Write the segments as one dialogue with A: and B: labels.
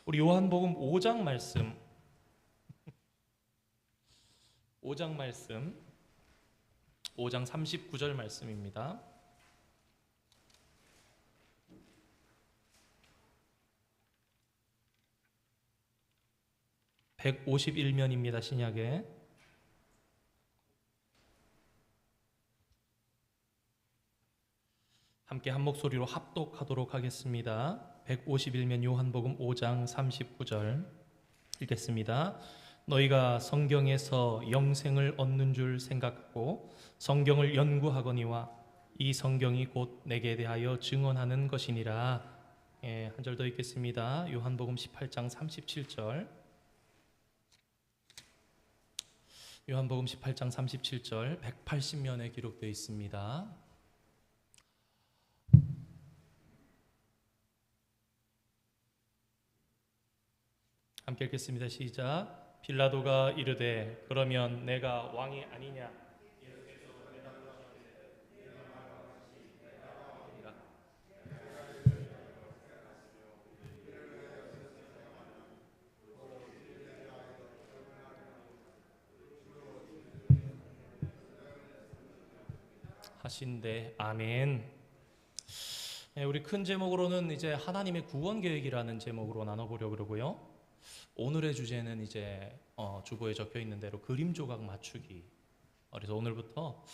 A: 우리 요한복음 5장 말씀 5장 말씀 5장 39절 말씀입니다. (151면입니다) 신약에. 함께 한 목소리로 합독하도록 하겠습니다. 151면 요한복음 5장 39절 읽겠습니다. 너희가 성경에서 영생을 얻는 줄 생각하고 성경을 연구하거니와 이 성경이 곧 내게 대하여 증언하는 것이니라. 한 절 더 읽겠습니다. 요한복음 18장 37절. 요한복음 18장 37절 180면에 기록되어 있습니다. 함께 읽겠습니다. 시작. 빌라도가 이르되 그러면 내가 왕이 아니냐? 하신대. 아멘. 우리 큰 제목으로는 이제 하나님의 구원 계획이라는 제목으로 나눠보려고 그러고요. 오늘의 주제는 이제 주보에 적혀 있는 대로 그림 조각 맞추기. 그래서 오늘부터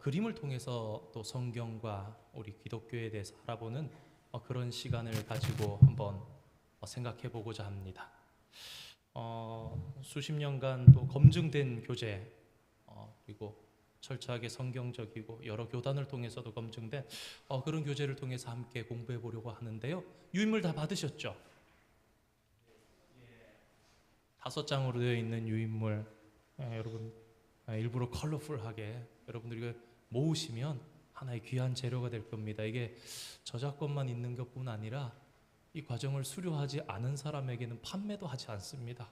A: 그림을 통해서 또 성경과 우리 기독교에 대해서 알아보는 그런 시간을 가지고 한번 생각해 보고자 합니다. 수십 년간 또 검증된 교재, 그리고 철저하게 성경적이고 여러 교단을 통해서도 검증된 그런 교재를 통해서 함께 공부해 보려고 하는데요. 유인물 다 받으셨죠? 5장으로 되어 있는 유인물, 여러분 일부러 컬러풀하게 여러분들이 모으시면 하나의 귀한 재료가 될 겁니다. 이게 저작권만 있는 것뿐 아니라 이 과정을 수료하지 않은 사람에게는 판매도 하지 않습니다.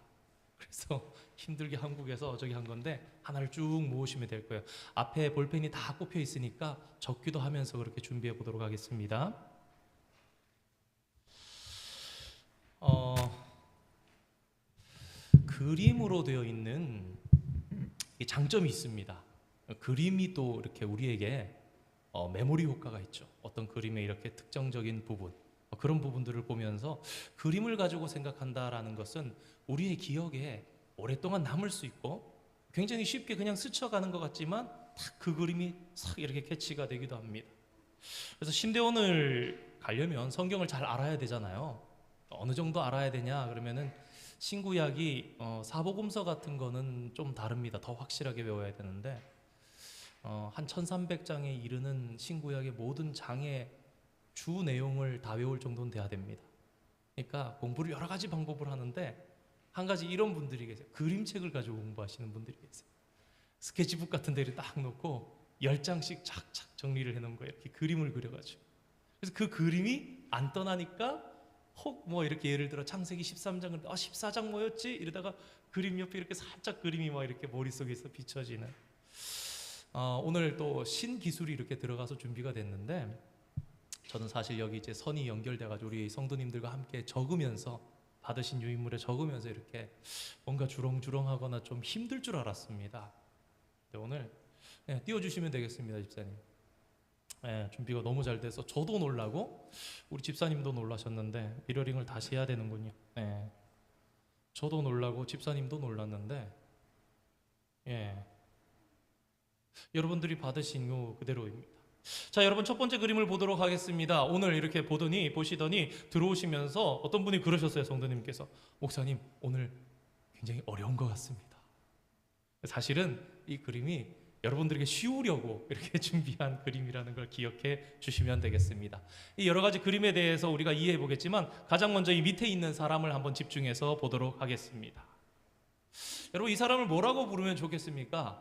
A: 그래서 힘들게 한국에서 저기 한 건데 하나를 쭉 모으시면 될 거예요. 앞에 볼펜이 다 꼽혀 있으니까 적기도 하면서 그렇게 준비해 보도록 하겠습니다. 그림으로 되어 있는 장점이 있습니다. 그림이 또 이렇게 우리에게 메모리 효과가 있죠. 어떤 그림의 이렇게 특정적인 부분, 그런 부분들을 보면서 그림을 가지고 생각한다라는 것은 우리의 기억에 오랫동안 남을 수 있고 굉장히 쉽게 그냥 스쳐가는 것 같지만 딱 그 그림이 싹 이렇게 캐치가 되기도 합니다. 그래서 신대원을 가려면 성경을 잘 알아야 되잖아요. 어느 정도 알아야 되냐 그러면은 신구약이 사복음서 같은 거는 좀 다릅니다. 더 확실하게 외워야 되는데 한 1300장에 이르는 신구약의 모든 장의 주 내용을 다 외울 정도는 돼야 됩니다. 그러니까 공부를 여러 가지 방법을 하는데 한 가지 이런 분들이 계세요. 그림책을 가지고 공부하시는 분들이 계세요. 스케치북 같은 데를 딱 놓고 10장씩 착착 정리를 해놓은 거예요. 이렇게 그림을 그려가지고. 그래서 그 그림이 안 떠나니까 혹 뭐 이렇게 예를 들어 창세기 13장을 14장 뭐였지? 이러다가 그림 옆에 이렇게 살짝 그림이 막 이렇게 머릿속에서 비춰지는 오늘 또 신기술이 이렇게 들어가서 준비가 됐는데 저는 사실 여기 이제 선이 연결돼가지고 우리 성도님들과 함께 적으면서 받으신 유인물에 적으면서 이렇게 뭔가 주렁주렁하거나 좀 힘들 줄 알았습니다. 근데 오늘 띄워주시면 되겠습니다, 집사님. 준비가 너무 잘 돼서 저도 놀라고 우리 집사님도 놀라셨는데 미러링을 다시 해야 되는군요. 저도 놀라고 집사님도 놀랐는데 여러분들이 받으신 거 그대로입니다. 자, 여러분 첫 번째 그림을 보도록 하겠습니다. 오늘 이렇게 보시더니 들어오시면서 어떤 분이 그러셨어요. 성도님께서 목사님 오늘 굉장히 어려운 것 같습니다. 사실은 이 그림이 여러분들에게 쉬우려고 이렇게 준비한 그림이라는 걸 기억해 주시면 되겠습니다. 이 여러 가지 그림에 대해서 우리가 이해해 보겠지만 가장 먼저 이 밑에 있는 사람을 한번 집중해서 보도록 하겠습니다. 여러분 이 사람을 뭐라고 부르면 좋겠습니까?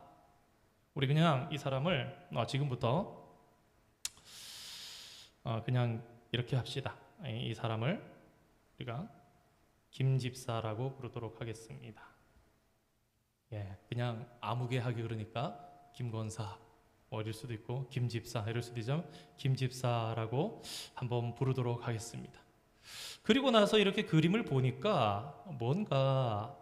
A: 우리 그냥 이 사람을 지금부터 그냥 이렇게 합시다. 이 사람을 우리가 김집사라고 부르도록 하겠습니다. 그냥 아무개 하기 그러니까 김권사 뭐 이럴 수도 있고 김집사 이럴 수도 있지만 김집사라고 한번 부르도록 하겠습니다. 그리고 나서 이렇게 그림을 보니까 뭔가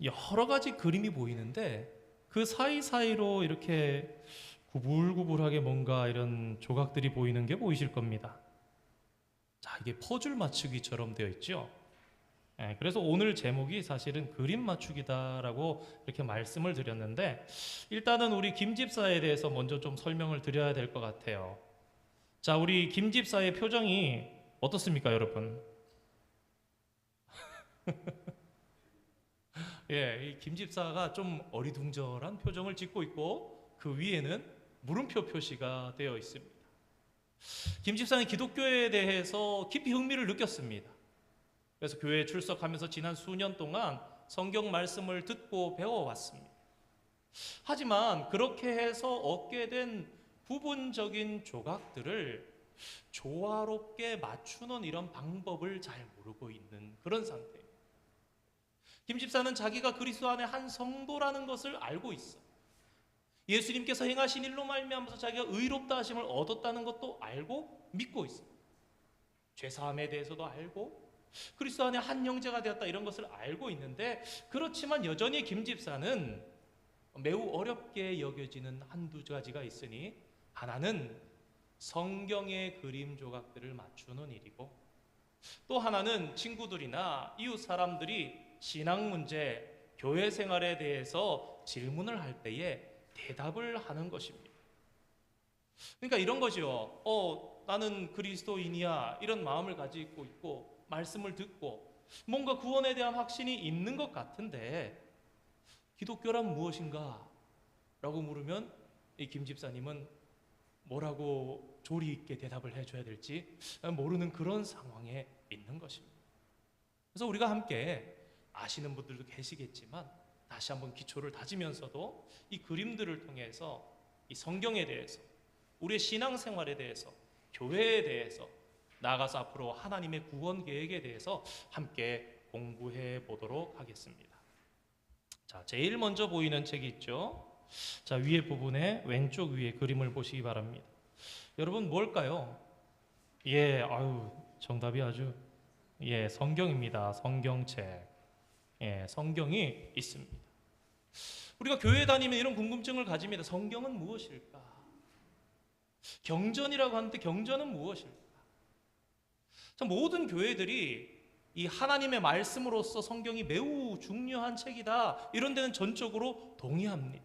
A: 여러 가지 그림이 보이는데 그 사이사이로 이렇게 구불구불하게 뭔가 이런 조각들이 보이는 게 보이실 겁니다. 자, 이게 퍼즐 맞추기처럼 되어 있죠. 예, 그래서 오늘 제목이 사실은 그림 맞추기다라고 이렇게 말씀을 드렸는데, 일단은 우리 김 집사에 대해서 먼저 좀 설명을 드려야 될 것 같아요. 자, 우리 김 집사의 표정이 어떻습니까, 여러분? 예, 이 김 집사가 좀 어리둥절한 표정을 짓고 있고 그 위에는 물음표 표시가 되어 있습니다. 김 집사는 기독교에 대해서 깊이 흥미를 느꼈습니다. 그래서 교회에 출석하면서 지난 수년 동안 성경 말씀을 듣고 배워왔습니다. 하지만 그렇게 해서 얻게 된 부분적인 조각들을 조화롭게 맞추는 이런 방법을 잘 모르고 있는 그런 상태입니다. 김 집사는 자기가 그리스도 안에 한 성도라는 것을 알고 있어. 예수님께서 행하신 일로 말미암아서 자기가 의롭다 하심을 얻었다는 것도 알고 믿고 있어. 죄사함에 대해서도 알고 그리스도 안에 한 형제가 되었다 이런 것을 알고 있는데, 그렇지만 여전히 김 집사는 매우 어렵게 여겨지는 한두 가지가 있으니, 하나는 성경의 그림 조각들을 맞추는 일이고, 또 하나는 친구들이나 이웃 사람들이 신앙 문제, 교회 생활에 대해서 질문을 할 때에 대답을 하는 것입니다. 그러니까 이런 거죠. 나는 그리스도인이야 이런 마음을 가지고 있고 말씀을 듣고 뭔가 구원에 대한 확신이 있는 것 같은데, 기독교란 무엇인가? 라고 물으면 이 김 집사님은 뭐라고 조리 있게 대답을 해줘야 될지 모르는 그런 상황에 있는 것입니다. 그래서 우리가 함께 아시는 분들도 계시겠지만 다시 한번 기초를 다지면서도 이 그림들을 통해서 이 성경에 대해서, 우리의 신앙생활에 대해서, 교회에 대해서, 나아가서 앞으로 하나님의 구원 계획에 대해서 함께 공부해 보도록 하겠습니다. 자, 제일 먼저 보이는 책이 있죠. 자, 위에 부분에 왼쪽 위에 그림을 보시기 바랍니다. 여러분 뭘까요? 예, 정답이 아주 성경입니다. 성경책. 예, 성경이 있습니다. 우리가 교회 다니면 이런 궁금증을 가집니다. 성경은 무엇일까? 경전이라고 하는데 경전은 무엇일까? 참, 모든 교회들이 이 하나님의 말씀으로서 성경이 매우 중요한 책이다, 이런 데는 전적으로 동의합니다.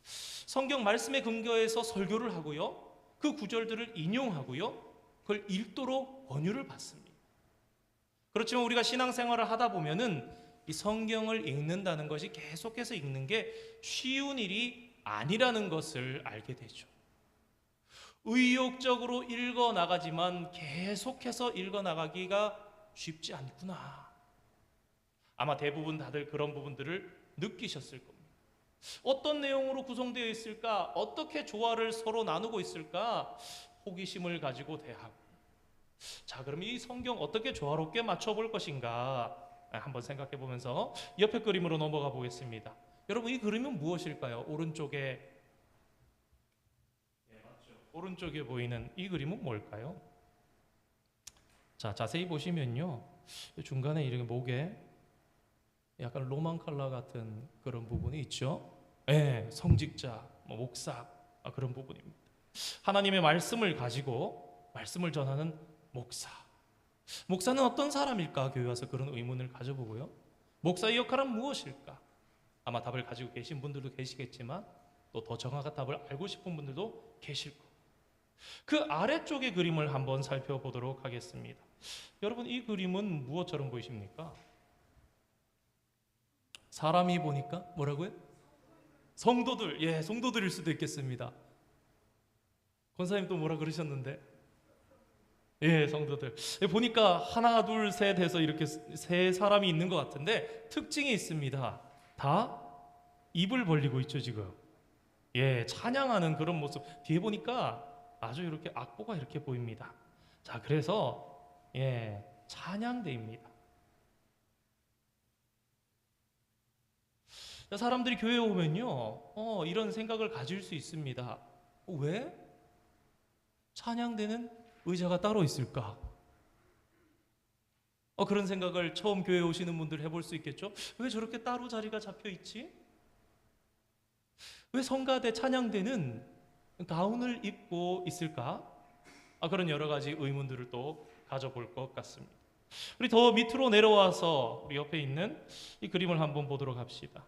A: 성경 말씀에 근거해서 설교를 하고요, 그 구절들을 인용하고요, 그걸 읽도록 권유를 받습니다. 그렇지만 우리가 신앙생활을 하다 보면은 이 성경을 읽는다는 것이 계속해서 읽는 게 쉬운 일이 아니라는 것을 알게 되죠. 의욕적으로 읽어 나가지만 계속해서 읽어 나가기가 쉽지 않구나. 아마 대부분 다들 그런 부분들을 느끼셨을 겁니다. 어떤 내용으로 구성되어 있을까? 어떻게 조화를 서로 나누고 있을까? 호기심을 가지고 대하고, 자, 그럼 이 성경 어떻게 조화롭게 맞춰볼 것인가 한번 생각해 보면서 옆에 그림으로 넘어가 보겠습니다. 여러분, 이 그림은 무엇일까요? 오른쪽에 보이는 이 그림은 뭘까요? 자, 자세히 보시면요, 중간에 이렇게 목에 약간 로만 컬러 같은 그런 부분이 있죠. 예, 성직자, 목사, 그런 부분입니다. 하나님의 말씀을 가지고 말씀을 전하는 목사. 목사는 어떤 사람일까? 교회 와서 그런 의문을 가져보고요, 목사의 역할은 무엇일까? 아마 답을 가지고 계신 분들도 계시겠지만 또 더 정확한 답을 알고 싶은 분들도 계실 거예요. 그 아래쪽의 그림을 한번 살펴보도록 하겠습니다. 여러분, 이 그림은 무엇처럼 보이십니까? 사람이 보니까 뭐라고요? 성도들. 예, 성도들일 수도 있겠습니다. 권사님 또 뭐라 그러셨는데? 예, 성도들. 보니까 하나 둘 셋 해서 이렇게 세 사람이 있는 것 같은데 특징이 있습니다. 다 입을 벌리고 있죠, 지금. 예, 찬양하는 그런 모습. 뒤에 보니까 아주 이렇게 악보가 이렇게 보입니다. 자, 그래서 찬양대입니다. 사람들이 교회에 오면요, 이런 생각을 가질 수 있습니다. 왜? 찬양대는 의자가 따로 있을까? 그런 생각을 처음 교회 오시는 분들 해볼 수 있겠죠. 왜 저렇게 따로 자리가 잡혀 있지? 왜 성가대 찬양대는 가운을 입고 있을까? 그런 여러 가지 의문들을 또 가져볼 것 같습니다. 우리 더 밑으로 내려와서 우리 옆에 있는 이 그림을 한번 보도록 합시다.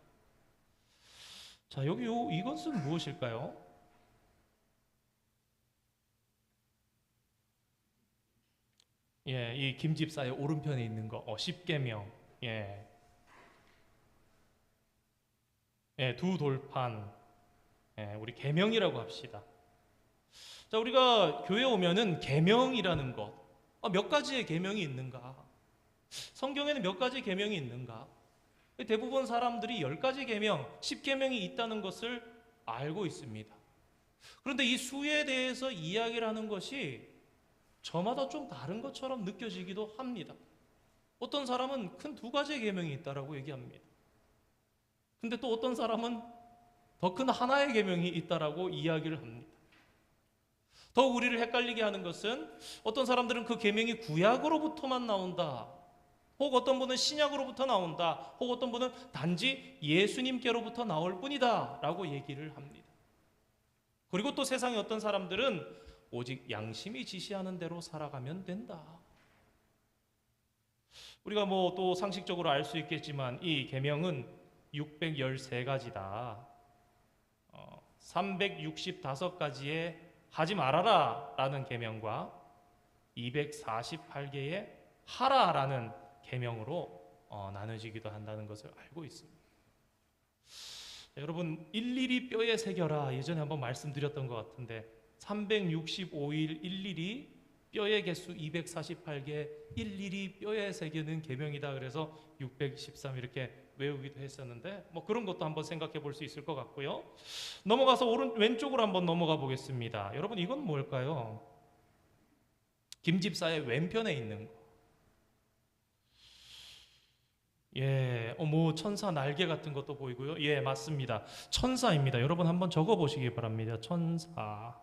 A: 자, 여기 이것은 무엇일까요? 예, 이 김집사의 오른편에 있는 거, 십계명. 예, 예, 두 돌판. 예, 우리 계명이라고 합시다. 자, 우리가 교회 오면은 계명이라는 것, 몇 가지의 계명이 있는가? 성경에는 몇 가지 계명이 있는가? 대부분 사람들이 10가지 계명, 10계명이 있다는 것을 알고 있습니다. 그런데 이 수에 대해서 이야기를 하는 것이 저마다 좀 다른 것처럼 느껴지기도 합니다. 어떤 사람은 큰 2가지의 계명이 있다라고 얘기합니다. 근데 또 어떤 사람은 더 큰 하나의 계명이 있다라고 이야기를 합니다. 더 우리를 헷갈리게 하는 것은 어떤 사람들은 그 계명이 구약으로부터만 나온다, 혹 어떤 분은 신약으로부터 나온다, 혹 어떤 분은 단지 예수님께로부터 나올 뿐이다 라고 얘기를 합니다. 그리고 또 세상의 어떤 사람들은 오직 양심이 지시하는 대로 살아가면 된다. 우리가 또 상식적으로 알 수 있겠지만 이 계명은 613가지다. 365가지의 하지 말아라 라는 계명과 248개의 하라 라는 계명으로 나눠지기도 한다는 것을 알고 있습니다. 여러분, 일일이 뼈에 새겨라 예전에 한번 말씀드렸던 것 같은데 365일 일일이 뼈의 개수 248개 일일이 뼈에 새기는 계명이다. 그래서 613 이렇게 외우기도 했었는데 그런 것도 한번 생각해 볼 수 있을 것 같고요. 넘어가서 왼쪽으로 한번 넘어가 보겠습니다. 여러분, 이건 뭘까요? 김집사의 왼편에 있는 거. 예, 천사 날개 같은 것도 보이고요. 예, 맞습니다. 천사입니다. 여러분 한번 적어 보시기 바랍니다. 천사.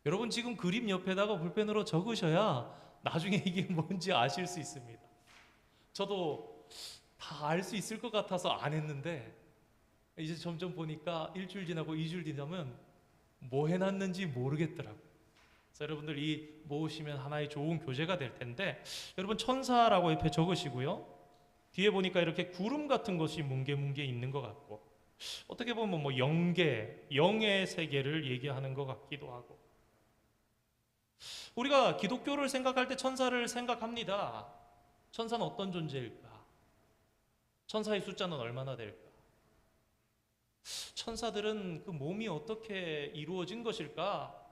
A: 여러분 지금 그림 옆에다가 볼펜으로 적으셔야 나중에 이게 뭔지 아실 수 있습니다. 저도 다 알 수 있을 것 같아서 안 했는데 이제 점점 보니까 일주일 지나고 2주일 지나면 뭐 해놨는지 모르겠더라고요. 그래서 여러분들 이 모으시면 하나의 좋은 교재가 될 텐데, 여러분 천사라고 옆에 적으시고요. 뒤에 보니까 이렇게 구름 같은 것이 뭉게뭉게 있는 것 같고, 어떻게 보면 영계, 영의 세계를 얘기하는 것 같기도 하고. 우리가 기독교를 생각할 때 천사를 생각합니다. 천사는 어떤 존재일까? 천사의 숫자는 얼마나 될까? 천사들은 그 몸이 어떻게 이루어진 것일까?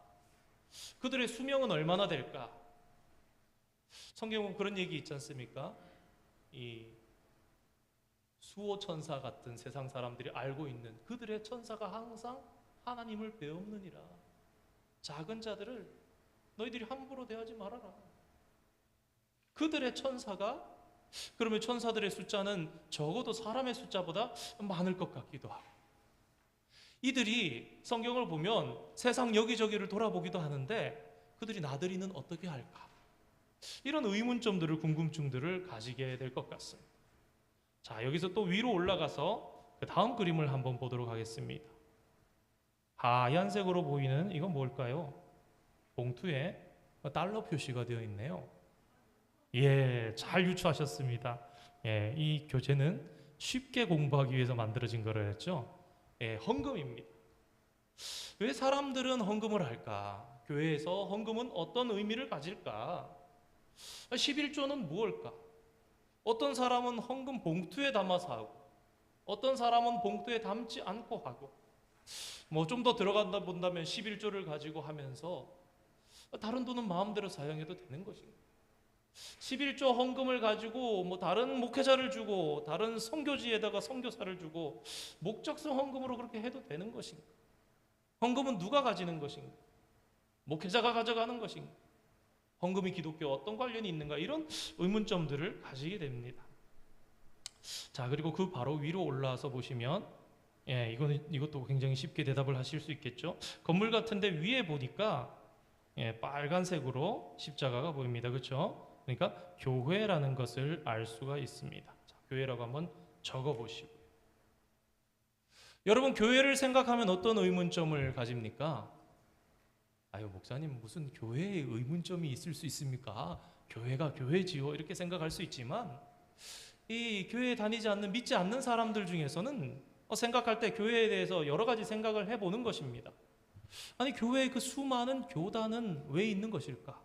A: 그들의 수명은 얼마나 될까? 성경은 그런 얘기 있지 않습니까? 이 수호천사 같은 세상 사람들이 알고 있는 그들의 천사가 항상 하나님을 배움느니라. 작은 자들을 너희들이 함부로 대하지 말아라. 그들의 천사가, 그러면 천사들의 숫자는 적어도 사람의 숫자보다 많을 것 같기도 하고, 이들이 성경을 보면 세상 여기저기를 돌아보기도 하는데 그들이 나들이는 어떻게 할까? 이런 의문점들을, 궁금증들을 가지게 될 것 같습니다. 자, 여기서 또 위로 올라가서 그 다음 그림을 한번 보도록 하겠습니다. 하얀색으로 보이는 이건 뭘까요? 봉투에 달러 표시가 되어 있네요. 예, 잘 유추하셨습니다. 예, 이 교재는 쉽게 공부하기 위해서 만들어진 거라 했죠. 예, 헌금입니다. 왜 사람들은 헌금을 할까? 교회에서 헌금은 어떤 의미를 가질까? 11조는 무엇일까? 어떤 사람은 헌금 봉투에 담아서 하고, 어떤 사람은 봉투에 담지 않고 하고, 좀 더 들어간다 본다면 11조를 가지고 하면서 다른 돈은 마음대로 사용해도 되는 것인가? 11조 헌금을 가지고 다른 목회자를 주고 다른 선교지에다가 선교사를 주고 목적성 헌금으로 그렇게 해도 되는 것인가? 헌금은 누가 가지는 것인가? 목회자가 가져가는 것인가? 헌금이 기독교와 어떤 관련이 있는가? 이런 의문점들을 가지게 됩니다. 자, 그리고 그 바로 위로 올라와서 보시면, 예, 이것도 굉장히 쉽게 대답을 하실 수 있겠죠. 건물 같은데 위에 보니까 예, 빨간색으로 십자가가 보입니다. 그렇죠? 그러니까 교회라는 것을 알 수가 있습니다. 자, 교회라고 한번 적어보시고요. 여러분, 교회를 생각하면 어떤 의문점을 가집니까? 아유, 목사님, 무슨 교회에 의문점이 있을 수 있습니까? 교회가 교회지요, 이렇게 생각할 수 있지만, 이 교회에 다니지 않는, 믿지 않는 사람들 중에서는 생각할 때 교회에 대해서 여러 가지 생각을 해보는 것입니다. 아니, 교회의 그 수많은 교단은 왜 있는 것일까?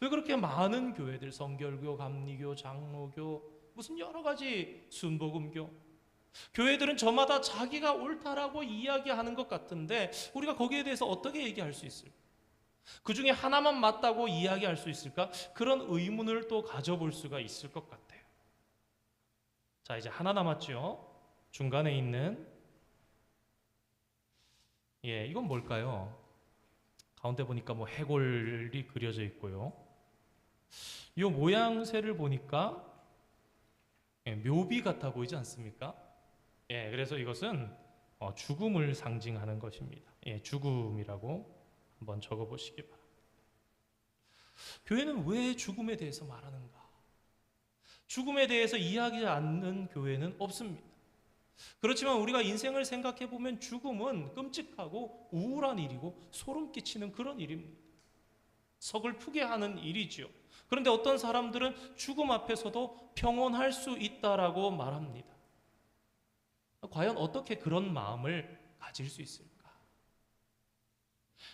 A: 왜 그렇게 많은 교회들, 성결교, 감리교, 장로교, 무슨 여러 가지 순복음교, 교회들은 저마다 자기가 옳다라고 이야기하는 것 같은데 우리가 거기에 대해서 어떻게 얘기할 수 있을까? 그 중에 하나만 맞다고 이야기할 수 있을까? 그런 의문을 또 가져볼 수가 있을 것 같아요. 자, 이제 하나 남았죠. 중간에 있는, 이건 뭘까요? 가운데 보니까 뭐 해골이 그려져 있고요. 이 모양새를 보니까 묘비 같아 보이지 않습니까? 그래서 이것은 죽음을 상징하는 것입니다. 죽음이라고 한번 적어보시기 바랍니다. 교회는 왜 죽음에 대해서 말하는가? 죽음에 대해서 이야기하지 않는 교회는 없습니다. 그렇지만 우리가 인생을 생각해 보면 죽음은 끔찍하고 우울한 일이고 소름 끼치는 그런 일입니다. 서글프게 하는 일이죠. 그런데 어떤 사람들은 죽음 앞에서도 평온할 수 있다라고 말합니다. 과연 어떻게 그런 마음을 가질 수 있을까?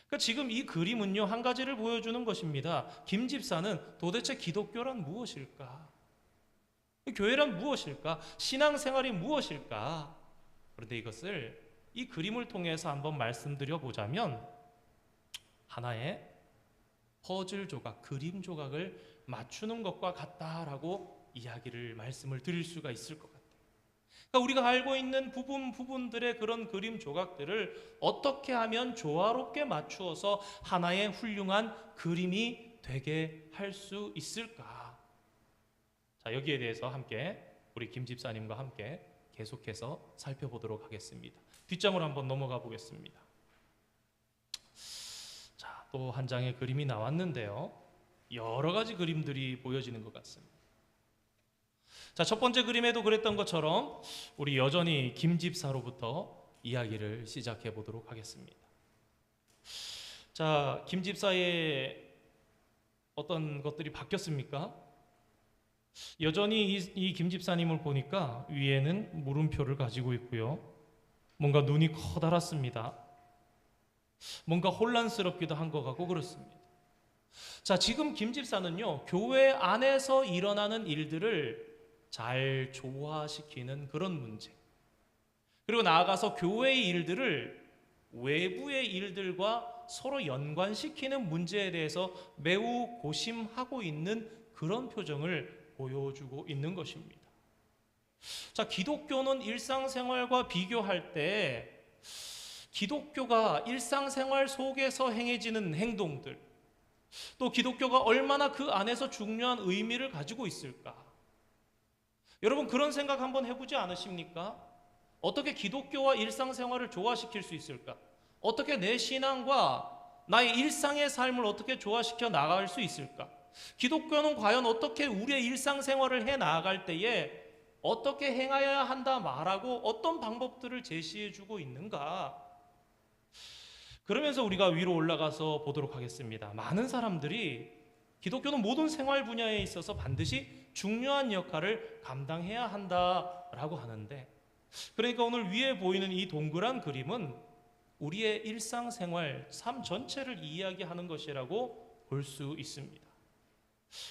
A: 그러니까 지금 이 그림은요, 한 가지를 보여주는 것입니다. 김 집사는 도대체 기독교란 무엇일까? 교회란 무엇일까? 신앙생활이 무엇일까? 그런데 이것을 이 그림을 통해서 한번 말씀드려 보자면 하나의 퍼즐 조각, 그림 조각을 맞추는 것과 같다라고 말씀을 드릴 수가 있을 것 같아요. 그러니까 우리가 알고 있는 부분들의 그런 그림 조각들을 어떻게 하면 조화롭게 맞추어서 하나의 훌륭한 그림이 되게 할 수 있을까? 자, 여기에 대해서 함께 우리 김 집사님과 함께 계속해서 살펴보도록 하겠습니다. 뒷장으로 한번 넘어가 보겠습니다. 자, 또 한 장의 그림이 나왔는데요. 여러 가지 그림들이 보여지는 것 같습니다. 자, 첫 번째 그림에도 그랬던 것처럼 우리 여전히 김 집사로부터 이야기를 시작해 보도록 하겠습니다. 자, 김 집사의 어떤 것들이 바뀌었습니까? 여전히 이 김 집사님을 보니까 위에는 물음표를 가지고 있고요. 뭔가 눈이 커다랗습니다. 뭔가 혼란스럽기도 한 것 같고 그렇습니다. 자, 지금 김 집사는요, 교회 안에서 일어나는 일들을 잘 조화시키는 그런 문제, 그리고 나아가서 교회의 일들을 외부의 일들과 서로 연관시키는 문제에 대해서 매우 고심하고 있는 그런 표정을 보여주고 있는 것입니다. 자, 기독교는 일상생활과 비교할 때 기독교가 일상생활 속에서 행해지는 행동들, 또 기독교가 얼마나 그 안에서 중요한 의미를 가지고 있을까? 여러분, 그런 생각 한번 해보지 않으십니까? 어떻게 기독교와 일상생활을 조화시킬 수 있을까? 어떻게 내 신앙과 나의 일상의 삶을 어떻게 조화시켜 나갈 수 있을까? 기독교는 과연 어떻게 우리의 일상생활을 해 나아갈 때에 어떻게 행하여야 한다 말하고 어떤 방법들을 제시해 주고 있는가? 그러면서 우리가 위로 올라가서 보도록 하겠습니다. 많은 사람들이 기독교는 모든 생활 분야에 있어서 반드시 중요한 역할을 감당해야 한다라고 하는데, 그러니까 오늘 위에 보이는 이 동그란 그림은 우리의 일상생활, 삶 전체를 이야기하는 것이라고 볼 수 있습니다.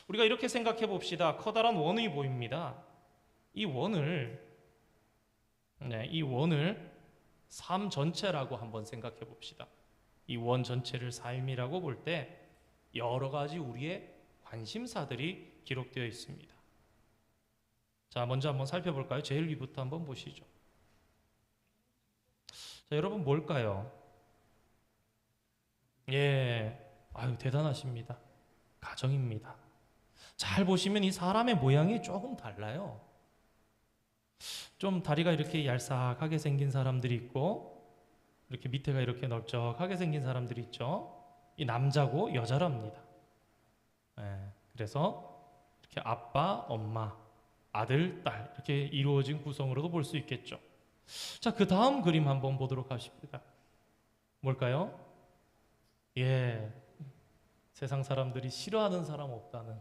A: 우리가 이렇게 생각해 봅시다. 커다란 원이 보입니다. 이 원을 삶 전체라고 한번 생각해 봅시다. 이 원 전체를 삶이라고 볼 때 여러 가지 우리의 관심사들이 기록되어 있습니다. 자, 먼저 한번 살펴볼까요? 제일 위부터 한번 보시죠. 자, 여러분 뭘까요? 대단하십니다. 가정입니다. 잘 보시면 이 사람의 모양이 조금 달라요. 좀 다리가 이렇게 얄싹하게 생긴 사람들이 있고, 이렇게 밑에가 이렇게 넓적하게 생긴 사람들이 있죠. 이 남자고 여자랍니다. 그래서 이렇게 아빠, 엄마, 아들, 딸 이렇게 이루어진 구성으로도 볼 수 있겠죠. 자, 그 다음 그림 한번 보도록 하십니다. 뭘까요? 예, 세상 사람들이 싫어하는 사람 없다는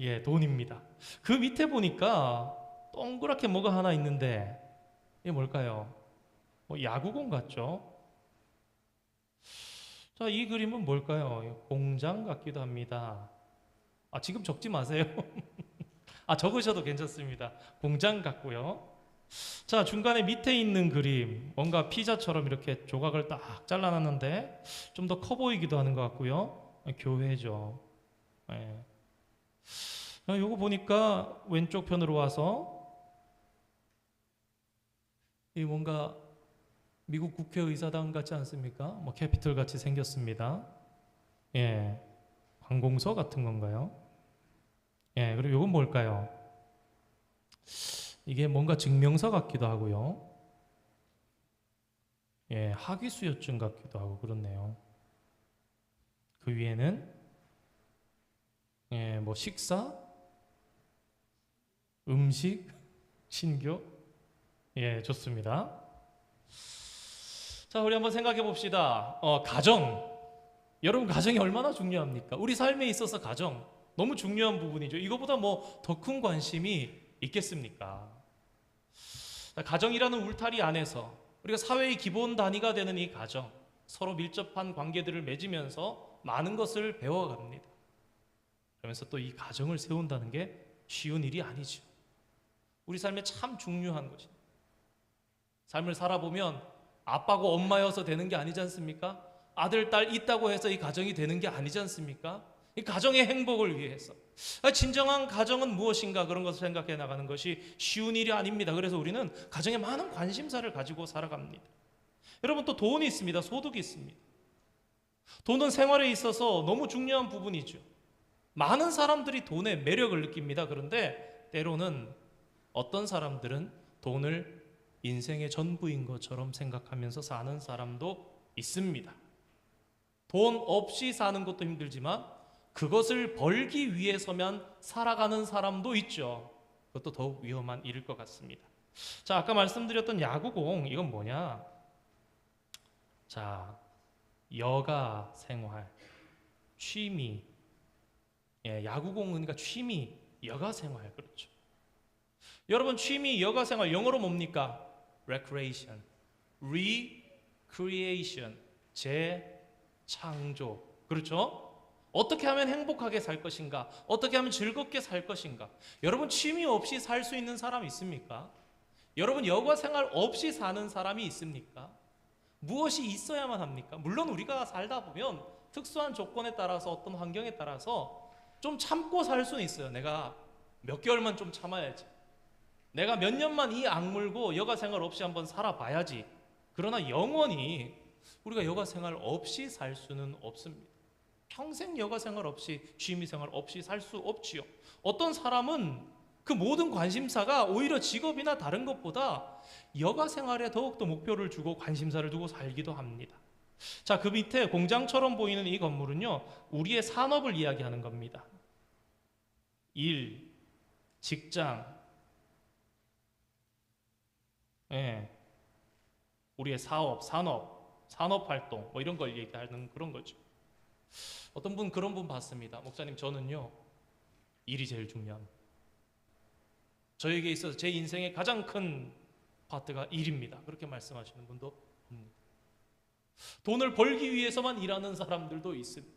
A: 예, 돈입니다. 그 밑에 보니까 동그랗게 뭐가 하나 있는데 이게 뭘까요? 뭐 야구공 같죠? 자, 이 그림은 뭘까요? 공장 같기도 합니다. 아, 지금 적지 마세요. 아, 적으셔도 괜찮습니다. 공장 같고요. 자, 중간에 밑에 있는 그림 뭔가 피자처럼 이렇게 조각을 딱 잘라놨는데 좀 더 커 보이기도 하는 것 같고요. 교회죠. 예. 요거 보니까 왼쪽 편으로 와서 이 뭔가 미국 국회의사당 같지 않습니까? 뭐 캐피털 같이 생겼습니다. 예, 관공서 같은 건가요? 예, 그리고 요건 뭘까요? 이게 뭔가 증명서 같기도 하고요. 예, 학위수여증 같기도 하고 그렇네요. 그 위에는 예, 뭐 식사, 음식, 신교. 예, 좋습니다. 자, 우리 한번 생각해 봅시다. 가정. 여러분, 가정이 얼마나 중요합니까? 우리 삶에 있어서 가정 너무 중요한 부분이죠. 이거보다 뭐 더 큰 관심이 있겠습니까? 자, 가정이라는 울타리 안에서 우리가 사회의 기본 단위가 되는 이 가정, 서로 밀접한 관계들을 맺으면서 많은 것을 배워갑니다. 그러면서 또 이 가정을 세운다는 게 쉬운 일이 아니죠. 우리 삶에 참 중요한 것입니다. 삶을 살아보면 아빠고 엄마여서 되는 게 아니지 않습니까? 아들, 딸 있다고 해서 이 가정이 되는 게 아니지 않습니까? 이 가정의 행복을 위해서 진정한 가정은 무엇인가 그런 것을 생각해 나가는 것이 쉬운 일이 아닙니다. 그래서 우리는 가정에 많은 관심사를 가지고 살아갑니다. 여러분, 또 돈이 있습니다. 소득이 있습니다. 돈은 생활에 있어서 너무 중요한 부분이죠. 많은 사람들이 돈의 매력을 느낍니다. 그런데 때로는 어떤 사람들은 돈을 인생의 전부인 것처럼 생각하면서 사는 사람도 있습니다. 돈 없이 사는 것도 힘들지만 그것을 벌기 위해서만 살아가는 사람도 있죠. 그것도 더욱 위험한 일일 것 같습니다. 자, 아까 말씀드렸던 야구공, 이건 뭐냐? 자, 여가 생활, 취미. 예, 야구공은 그러니까 취미, 여가 생활, 그렇죠. 여러분, 취미, 여가 생활 영어로 뭡니까? recreation, recreation, 재창조. 그렇죠? 어떻게 하면 행복하게 살 것인가? 어떻게 하면 즐겁게 살 것인가? 여러분, 취미 없이 살 수 있는 사람 있습니까? 여러분, 여가 생활 없이 사는 사람이 있습니까? 무엇이 있어야만 합니까? 물론 우리가 살다 보면 특수한 조건에 따라서 어떤 환경에 따라서 좀 참고 살 수는 있어요. 내가 몇 개월만 좀 참아야지. 내가 몇 년만 이 악물고 여가 생활 없이 한번 살아봐야지. 그러나 영원히 우리가 여가 생활 없이 살 수는 없습니다. 평생 여가 생활 없이, 취미 생활 없이 살 수 없지요. 어떤 사람은 그 모든 관심사가 오히려 직업이나 다른 것보다 여가 생활에 더욱더 목표를 주고 관심사를 두고 살기도 합니다. 자, 그 밑에 공장처럼 보이는 이 건물은요, 우리의 산업을 이야기하는 겁니다. 일, 직장, 예, 우리의 사업, 산업활동 뭐 이런 걸 얘기하는 그런 거죠. 어떤 분 그런 분 봤습니다. 목사님, 저는요 일이 제일 중요합니다. 저에게 있어서 제 인생의 가장 큰 파트가 일입니다. 그렇게 말씀하시는 분도 있습니다. 돈을 벌기 위해서만 일하는 사람들도 있습니다.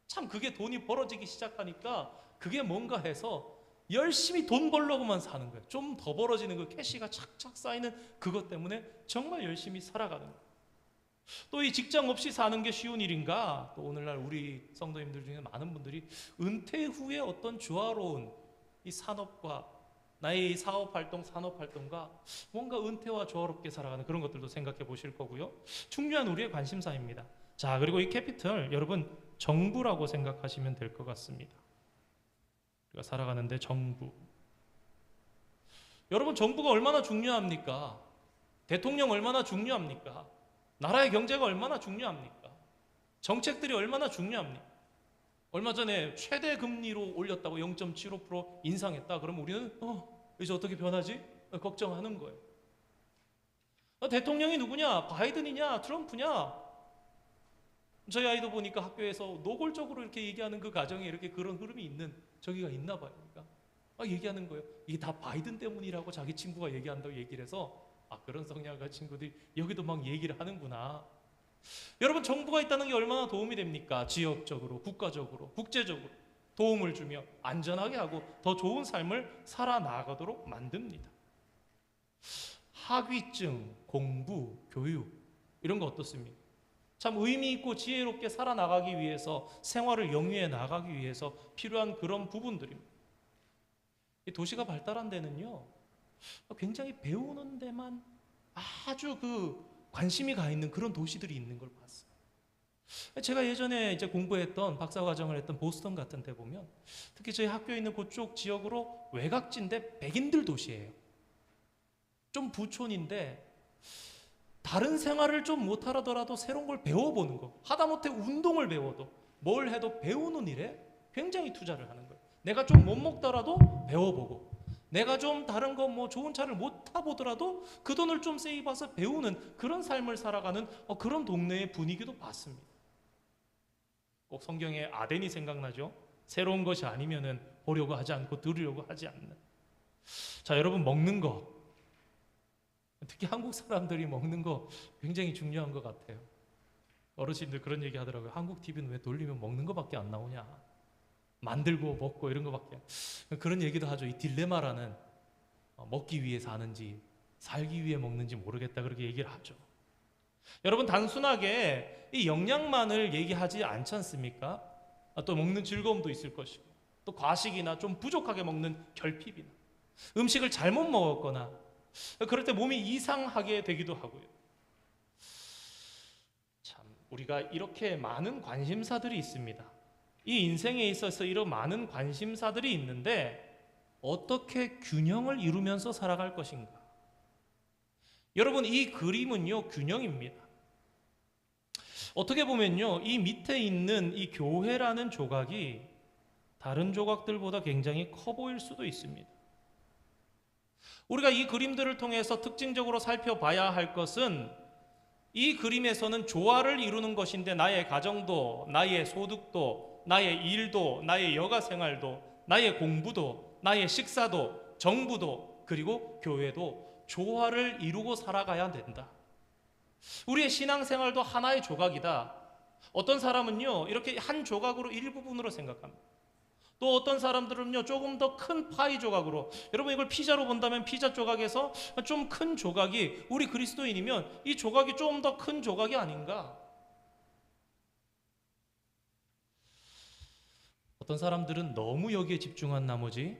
A: 참 그게 돈이 벌어지기 시작하니까 그게 뭔가 해서 열심히 돈 벌려고만 사는 거예요. 좀 더 벌어지는 그 캐시가 착착 쌓이는 그것 때문에 정말 열심히 살아가는 거예요. 또 이 직장 없이 사는 게 쉬운 일인가? 또 오늘날 우리 성도님들 중에 많은 분들이 은퇴 후에 어떤 조화로운 이 산업과 나의 사업활동, 산업활동과 뭔가 은퇴와 조화롭게 살아가는 그런 것들도 생각해 보실 거고요. 중요한 우리의 관심사입니다. 자, 그리고 이 캐피털, 여러분 정부라고 생각하시면 될 것 같습니다. 우리가 살아가는데 정부. 여러분, 정부가 얼마나 중요합니까? 대통령 얼마나 중요합니까? 나라의 경제가 얼마나 중요합니까? 정책들이 얼마나 중요합니까? 얼마 전에 최대 금리로 올렸다고 0.75% 인상했다. 그러면 우리는 이제 어떻게 변하지? 걱정하는 거예요. 대통령이 누구냐? 바이든이냐? 트럼프냐? 저희 아이도 보니까 학교에서 노골적으로 이렇게 얘기하는 그 가정에 이렇게 그런 흐름이 있는 저기가 있나 봐요. 그러니까 얘기하는 거예요. 이게 다 바이든 때문이라고 자기 친구가 얘기한다고 얘기를 해서 그런 성향의 친구들이 여기도 막 얘기를 하는구나. 여러분, 정부가 있다는 게 얼마나 도움이 됩니까? 지역적으로, 국가적으로, 국제적으로 도움을 주며 안전하게 하고 더 좋은 삶을 살아나가도록 만듭니다. 학위증, 공부, 교육 이런 거 어떻습니까? 참 의미 있고 지혜롭게 살아나가기 위해서, 생활을 영위해 나가기 위해서 필요한 그런 부분들입니다. 이 도시가 발달한 데는요, 굉장히 배우는 데만 아주 관심이 가 있는 그런 도시들이 있는 걸 봤어요. 제가 예전에 이제 공부했던 박사과정을 했던 보스턴 같은 데 보면 특히 저희 학교에 있는 그쪽 지역으로 외곽지인데 백인들 도시예요. 좀 부촌인데 다른 생활을 좀 못하더라도 새로운 걸 배워보는 거, 하다못해 운동을 배워도 뭘 해도 배우는 일에 굉장히 투자를 하는 거예요. 내가 좀 못 먹더라도 배워보고, 내가 좀 다른 거 좋은 차를 못 타보더라도 그 돈을 좀 세이브해서 배우는 그런 삶을 살아가는 그런 동네의 분위기도 봤습니다. 꼭 성경의 아덴이 생각나죠? 새로운 것이 아니면은 보려고 하지 않고 들으려고 하지 않는. 자, 여러분, 먹는 거, 특히 한국 사람들이 먹는 거 굉장히 중요한 것 같아요. 어르신들 그런 얘기 하더라고요. 한국 TV는 왜 돌리면 먹는 거밖에 안 나오냐, 만들고 먹고 이런 거밖에. 그런 얘기도 하죠. 이 딜레마라는, 먹기 위해 사는지 살기 위해 먹는지 모르겠다, 그렇게 얘기를 하죠. 여러분, 단순하게 이 영양만을 얘기하지 않지 않습니까? 또 먹는 즐거움도 있을 것이고, 또 과식이나 좀 부족하게 먹는 결핍이나 음식을 잘못 먹었거나 그럴 때 몸이 이상하게 되기도 하고요. 참, 우리가 이렇게 많은 관심사들이 있습니다. 이 인생에 있어서 이런 많은 관심사들이 있는데 어떻게 균형을 이루면서 살아갈 것인가? 여러분, 이 그림은요, 균형입니다. 어떻게 보면요, 이 밑에 있는 이 교회라는 조각이 다른 조각들보다 굉장히 커 보일 수도 있습니다. 우리가 이 그림들을 통해서 특징적으로 살펴봐야 할 것은, 이 그림에서는 조화를 이루는 것인데 나의 가정도, 나의 소득도, 나의 일도, 나의 여가 생활도, 나의 공부도, 나의 식사도, 정부도, 그리고 교회도 조화를 이루고 살아가야 된다. 우리의 신앙생활도 하나의 조각이다. 어떤 사람은요, 이렇게 한 조각으로 일부분으로 생각합니다. 또 어떤 사람들은요, 조금 더 큰 파이 조각으로, 여러분 이걸 피자로 본다면 피자 조각에서 좀 큰 조각이, 우리 그리스도인이면 이 조각이 좀 더 큰 조각이 아닌가? 어떤 사람들은 너무 여기에 집중한 나머지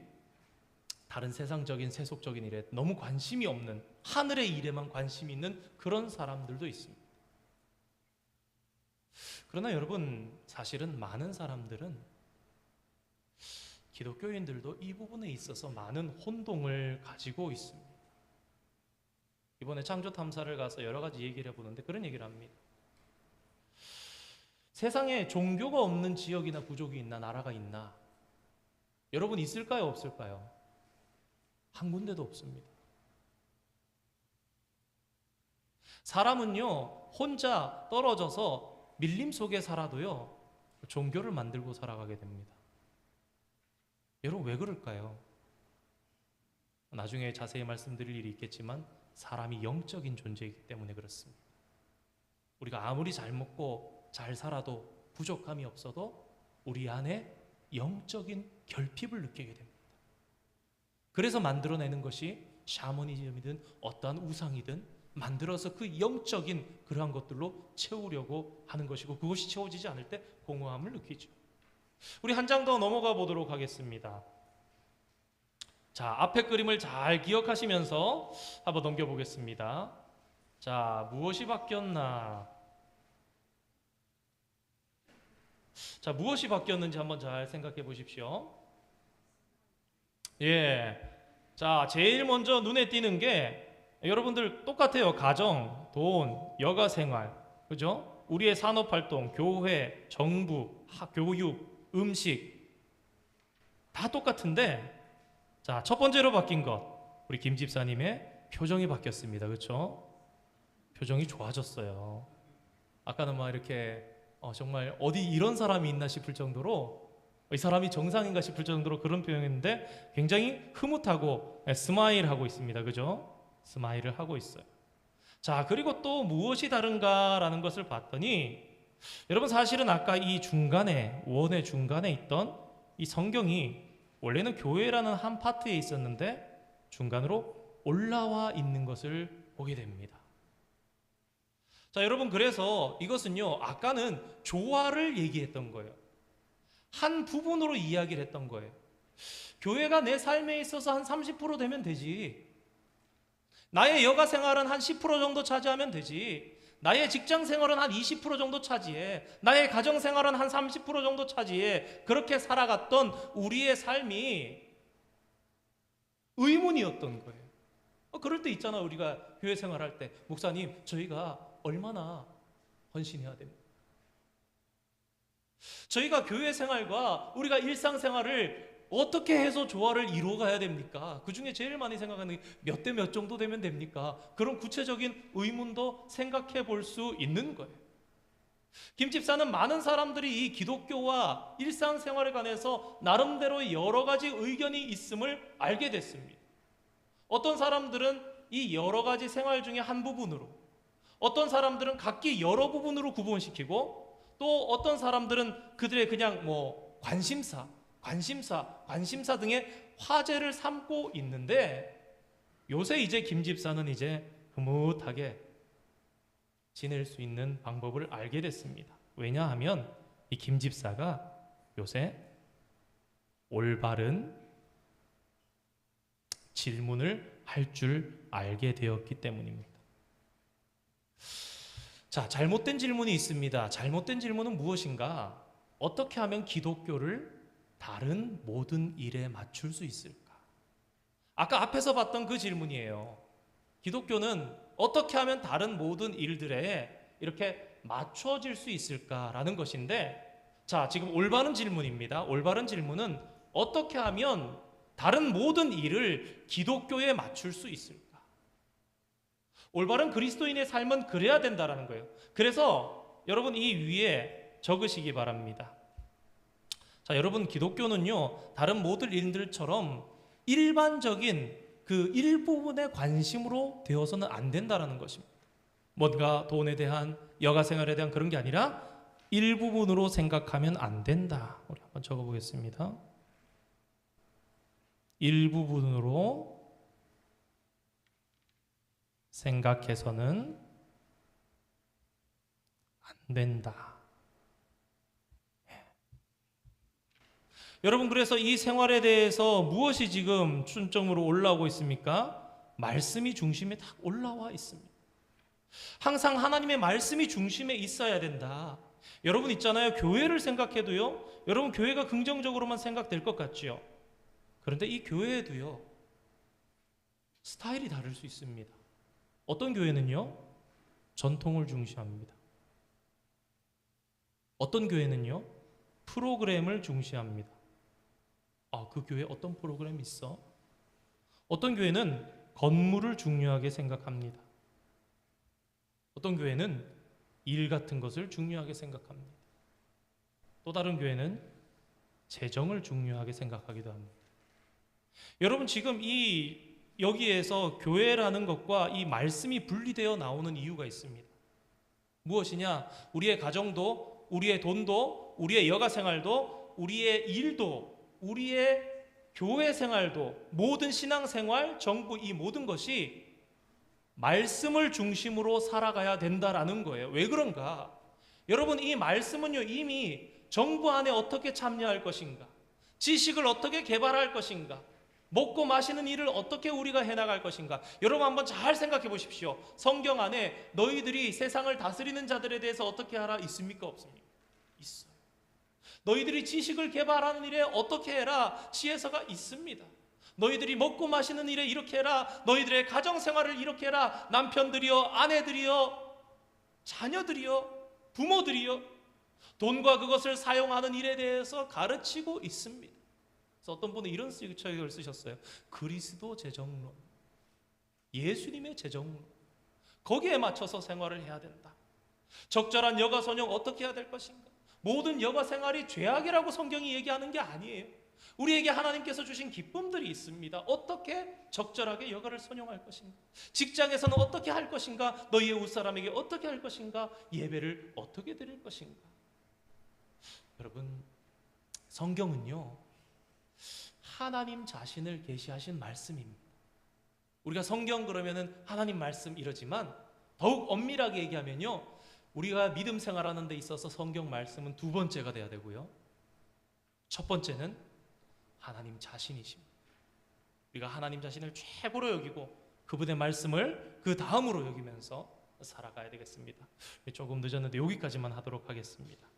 A: 다른 세상적인 세속적인 일에 너무 관심이 없는, 하늘의 일에만 관심이 있는 그런 사람들도 있습니다. 그러나 여러분, 사실은 많은 사람들은, 기독교인들도 이 부분에 있어서 많은 혼동을 가지고 있습니다. 이번에 창조 탐사를 가서 여러 가지 얘기를 해보는데 그런 얘기를 합니다. 세상에 종교가 없는 지역이나 부족이 있나, 나라가 있나? 여러분, 있을까요, 없을까요? 한 군데도 없습니다. 사람은요, 혼자 떨어져서 밀림 속에 살아도요, 종교를 만들고 살아가게 됩니다. 여러분, 왜 그럴까요? 나중에 자세히 말씀드릴 일이 있겠지만 사람이 영적인 존재이기 때문에 그렇습니다. 우리가 아무리 잘 먹고 잘 살아도 부족함이 없어도 우리 안에 영적인 결핍을 느끼게 됩니다. 그래서 만들어내는 것이 샤머니즘이든 어떠한 우상이든 만들어서 그 영적인 그러한 것들로 채우려고 하는 것이고, 그것이 채워지지 않을 때 공허함을 느끼죠. 우리 한 장 더 넘어가 보도록 하겠습니다. 자, 앞에 그림을 잘 기억하시면서 한번 넘겨보겠습니다. 자, 무엇이 바뀌었나? 자, 무엇이 바뀌었는지 한번 잘 생각해 보십시오. 예. 자, 제일 먼저 눈에 띄는 게, 여러분들 똑같아요. 가정, 돈, 여가 생활, 그죠? 우리의 산업활동, 교회, 정부, 교육, 음식 다 똑같은데 자, 첫 번째로 바뀐 것 우리 김 집사님의 표정이 바뀌었습니다. 그렇죠? 표정이 좋아졌어요. 아까는 막 이렇게 정말 어디 이런 사람이 있나 싶을 정도로 이 사람이 정상인가 싶을 정도로 그런 표현인데 굉장히 흐뭇하고 스마일하고 있습니다. 그죠? 스마일을 하고 있어요. 자, 그리고 또 무엇이 다른가라는 것을 봤더니 여러분 사실은 아까 이 중간에 원의 중간에 있던 이 성경이 원래는 교회라는 한 파트에 있었는데 중간으로 올라와 있는 것을 보게 됩니다. 자, 여러분 그래서 이것은요 아까는 조화를 얘기했던 거예요. 한 부분으로 이야기를 했던 거예요. 교회가 내 삶에 있어서 한 30% 되면 되지. 나의 여가 생활은 한 10% 정도 차지하면 되지. 나의 직장 생활은 한 20% 정도 차지해. 나의 가정 생활은 한 30% 정도 차지해. 그렇게 살아갔던 우리의 삶이 의문이었던 거예요. 그럴 때 있잖아. 우리가 교회 생활할 때 목사님 저희가 얼마나 헌신해야 됩니까? 저희가 교회 생활과 우리가 일상생활을 어떻게 해서 조화를 이루어가야 됩니까? 그 중에 제일 많이 생각하는 게 몇 대 몇 정도 되면 됩니까? 그런 구체적인 의문도 생각해 볼 수 있는 거예요. 김 집사는 많은 사람들이 이 기독교와 일상생활에 관해서 나름대로 여러 가지 의견이 있음을 알게 됐습니다. 어떤 사람들은 이 여러 가지 생활 중에 한 부분으로, 어떤 사람들은 각기 여러 부분으로 구분시키고, 또 어떤 사람들은 그들의 그냥 관심사 등의 화제를 삼고 있는데 요새 이제 김 집사는 이제 흐뭇하게 지낼 수 있는 방법을 알게 됐습니다. 왜냐하면 이 김 집사가 요새 올바른 질문을 할 줄 알게 되었기 때문입니다. 자, 잘못된 질문이 있습니다. 잘못된 질문은 무엇인가? 어떻게 하면 기독교를 다른 모든 일에 맞출 수 있을까? 아까 앞에서 봤던 그 질문이에요. 기독교는 어떻게 하면 다른 모든 일들에 이렇게 맞춰질 수 있을까라는 것인데, 자, 지금 올바른 질문입니다. 올바른 질문은 어떻게 하면 다른 모든 일을 기독교에 맞출 수 있을까? 올바른 그리스도인의 삶은 그래야 된다라는 거예요. 그래서 여러분 이 위에 적으시기 바랍니다. 자, 여러분 기독교는요 다른 모든 일들처럼 일반적인 그 일부분의 관심으로 되어서는 안 된다라는 것입니다. 뭔가 돈에 대한 여가생활에 대한 그런 게 아니라 일부분으로 생각하면 안 된다. 우리 한번 적어보겠습니다. 일부분으로 생각해서는 안 된다. 여러분 그래서 이 생활에 대해서 무엇이 지금 중점으로 올라오고 있습니까? 말씀이 중심에 딱 올라와 있습니다. 항상 하나님의 말씀이 중심에 있어야 된다. 여러분 있잖아요. 교회를 생각해도요. 여러분 교회가 긍정적으로만 생각될 것 같지요. 그런데 이 교회에도요. 스타일이 다를 수 있습니다. 어떤 교회는요. 전통을 중시합니다. 어떤 교회는요. 프로그램을 중시합니다. 그 교회에 어떤 프로그램이 있어? 어떤 교회는 건물을 중요하게 생각합니다. 어떤 교회는 일 같은 것을 중요하게 생각합니다. 또 다른 교회는 재정을 중요하게 생각하기도 합니다. 여러분 지금 여기에서 교회라는 것과 이 말씀이 분리되어 나오는 이유가 있습니다. 무엇이냐? 우리의 가정도, 우리의 돈도, 우리의 여가 생활도, 우리의 일도, 우리의 교회 생활도, 모든 신앙 생활, 정부 이 모든 것이 말씀을 중심으로 살아가야 된다라는 거예요. 왜 그런가? 여러분 이 말씀은요 이미 정부 안에 어떻게 참여할 것인가, 지식을 어떻게 개발할 것인가, 먹고 마시는 일을 어떻게 우리가 해나갈 것인가. 여러분 한번 잘 생각해 보십시오. 성경 안에 너희들이 세상을 다스리는 자들에 대해서 어떻게 하라 있습니까? 없습니까? 있어요. 너희들이 지식을 개발하는 일에 어떻게 해라 지혜서가 있습니다. 너희들이 먹고 마시는 일에 이렇게 해라. 너희들의 가정생활을 이렇게 해라. 남편들이여, 아내들이여, 자녀들이여, 부모들이여, 돈과 그것을 사용하는 일에 대해서 가르치고 있습니다. 그래서 어떤 분은 이런 책을 쓰셨어요. 그리스도 재정론, 예수님의 재정론, 거기에 맞춰서 생활을 해야 된다. 적절한 여가 선용 어떻게 해야 될 것인가? 모든 여가 생활이 죄악이라고 성경이 얘기하는 게 아니에요. 우리에게 하나님께서 주신 기쁨들이 있습니다. 어떻게 적절하게 여가를 선용할 것인가? 직장에서는 어떻게 할 것인가? 너희의 웃사람에게 어떻게 할 것인가? 예배를 어떻게 드릴 것인가? 여러분, 성경은요, 하나님 자신을 계시하신 말씀입니다. 우리가 성경 그러면은 하나님 말씀 이러지만 더욱 엄밀하게 얘기하면요, 우리가 믿음 생활하는 데 있어서 성경 말씀은 두 번째가 돼야 되고요, 첫 번째는 하나님 자신이십니다. 우리가 하나님 자신을 최고로 여기고 그분의 말씀을 그 다음으로 여기면서 살아가야 되겠습니다. 조금 늦었는데 여기까지만 하도록 하겠습니다.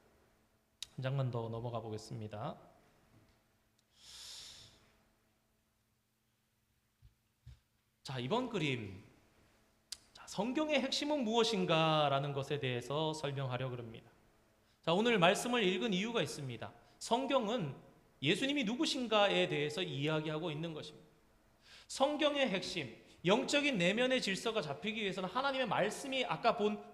A: 한 장만 더 넘어가 보겠습니다. 자, 이번 그림, 성경의 핵심은 무엇인가 라는 것에 대해서 설명하려고 합니다. 자, 오늘 말씀을 읽은 이유가 있습니다. 성경은 예수님이 누구신가에 대해서 이야기하고 있는 것입니다. 성경의 핵심, 영적인 내면의 질서가 잡히기 위해서는 하나님의 말씀이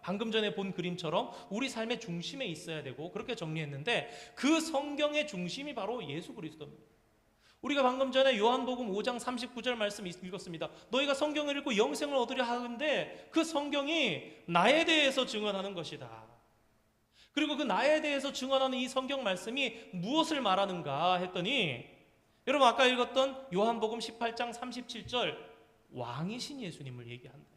A: 방금 전에 본 그림처럼 우리 삶의 중심에 있어야 되고, 그렇게 정리했는데 그 성경의 중심이 바로 예수 그리스도입니다. 우리가 방금 전에 요한복음 5장 39절 말씀 읽었습니다. 너희가 성경을 읽고 영생을 얻으려 하는데 그 성경이 나에 대해서 증언하는 것이다. 그리고 그 나에 대해서 증언하는 이 성경 말씀이 무엇을 말하는가 했더니, 여러분 아까 읽었던 요한복음 18장 37절, 왕이신 예수님을 얘기한다.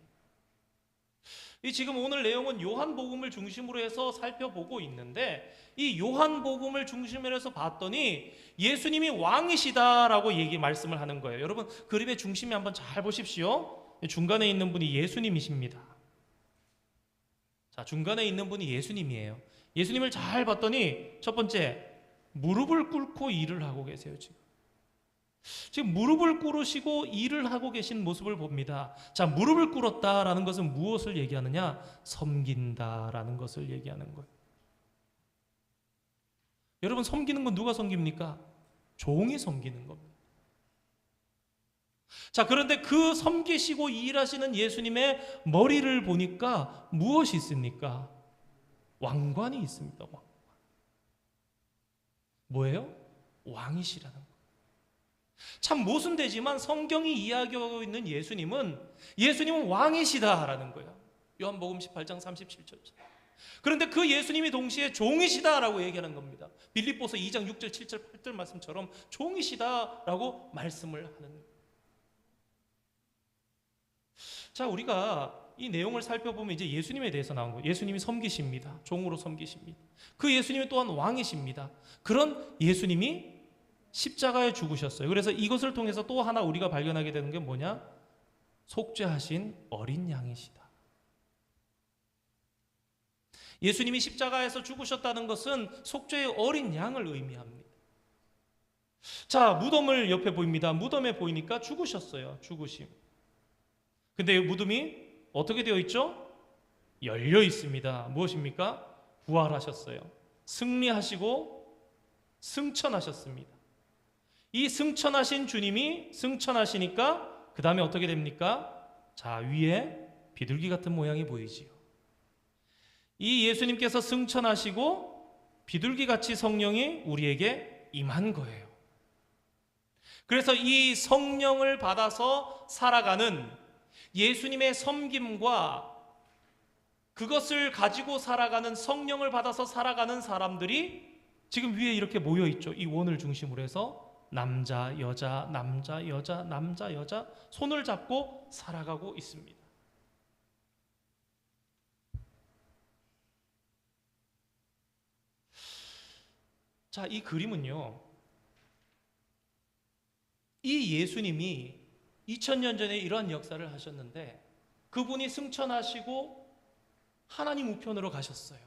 A: 이 지금 오늘 내용은 요한복음을 중심으로 해서 살펴보고 있는데, 이 요한복음을 중심으로 해서 봤더니 예수님이 왕이시다라고 말씀을 하는 거예요. 여러분 그림의 중심에 한번 잘 보십시오. 중간에 있는 분이 예수님이십니다. 자, 중간에 있는 분이 예수님이에요. 예수님을 잘 봤더니 첫 번째, 무릎을 꿇고 일을 하고 계세요. 지금 무릎을 꿇으시고 일을 하고 계신 모습을 봅니다. 자, 무릎을 꿇었다라는 것은 무엇을 얘기하느냐? 섬긴다라는 것을 얘기하는 거예요. 여러분, 섬기는 건 누가 섬깁니까? 종이 섬기는 겁니다. 자, 그런데 그 섬기시고 일하시는 예수님의 머리를 보니까 무엇이 있습니까? 왕관이 있습니다. 왕관. 뭐예요? 왕이시라는 거예요. 참 모순되지만 성경이 이야기하고 있는 예수님은 왕이시다라는 거예요. 요한복음 18장 37절. 그런데 그 예수님이 동시에 종이시다라고 얘기하는 겁니다. 빌립보서 2장 6절 7절 8절 말씀처럼 종이시다라고 말씀을 하는 거예요. 자, 우리가 이 내용을 살펴보면 이제 예수님에 대해서 나온 거예요. 예수님이 섬기십니다. 종으로 섬기십니다. 그 예수님이 또한 왕이십니다. 그런 예수님이 십자가에 죽으셨어요. 그래서 이것을 통해서 또 하나 우리가 발견하게 되는 게 뭐냐? 속죄하신 어린 양이시다. 예수님이 십자가에서 죽으셨다는 것은 속죄의 어린 양을 의미합니다. 자, 무덤을 옆에 보입니다. 무덤에 보이니까 죽으셨어요. 죽으심. 근데 무덤이 어떻게 되어 있죠? 열려 있습니다. 무엇입니까? 부활하셨어요. 승리하시고 승천하셨습니다. 이 승천하신 주님이 승천하시니까 그 다음에 어떻게 됩니까? 자, 위에 비둘기 같은 모양이 보이지요. 이 예수님께서 승천하시고 비둘기같이 성령이 우리에게 임한 거예요. 그래서 이 성령을 받아서 살아가는 예수님의 섬김과 그것을 가지고 살아가는, 성령을 받아서 살아가는 사람들이 지금 위에 이렇게 모여 있죠. 이 원을 중심으로 해서 남자, 여자, 남자, 여자, 남자, 여자 손을 잡고 살아가고 있습니다. 자, 이 그림은요, 이 예수님이 2000년 전에 이러한 역사를 하셨는데 그분이 승천하시고 하나님 우편으로 가셨어요.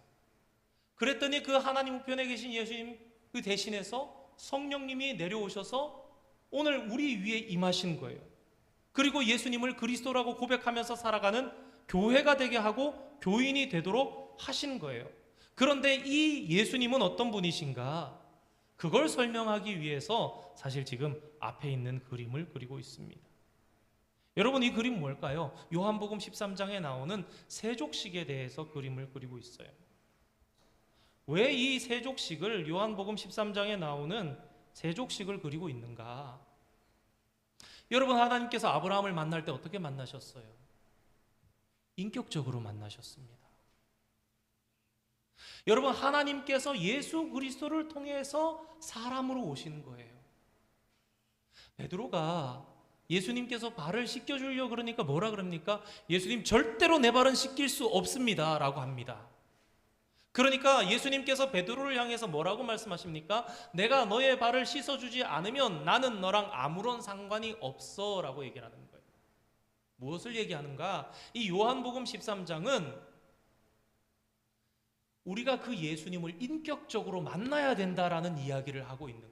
A: 그랬더니 그 하나님 우편에 계신 예수님 그 대신해서 성령님이 내려오셔서 오늘 우리 위에 임하신 거예요. 그리고 예수님을 그리스도라고 고백하면서 살아가는 교회가 되게 하고 교인이 되도록 하신 거예요. 그런데 이 예수님은 어떤 분이신가? 그걸 설명하기 위해서 사실 지금 앞에 있는 그림을 그리고 있습니다. 여러분, 이 그림 뭘까요? 요한복음 13장에 나오는 세족식에 대해서 그림을 그리고 있어요. 왜 이 세족식을, 요한복음 13장에 나오는 세족식을 그리고 있는가? 여러분, 하나님께서 아브라함을 만날 때 어떻게 만나셨어요? 인격적으로 만나셨습니다. 여러분, 하나님께서 예수 그리스도를 통해서 사람으로 오시는 거예요. 베드로가 예수님께서 발을 씻겨주려고 그러니까 뭐라 그럽니까? 예수님, 절대로 내 발은 씻길 수 없습니다 라고 합니다. 그러니까 예수님께서 베드로를 향해서 뭐라고 말씀하십니까? 내가 너의 발을 씻어주지 않으면 나는 너랑 아무런 상관이 없어 라고 얘기를 하는 거예요. 무엇을 얘기하는가? 이 요한복음 13장은 우리가 그 예수님을 인격적으로 만나야 된다라는 이야기를 하고 있는 거예요.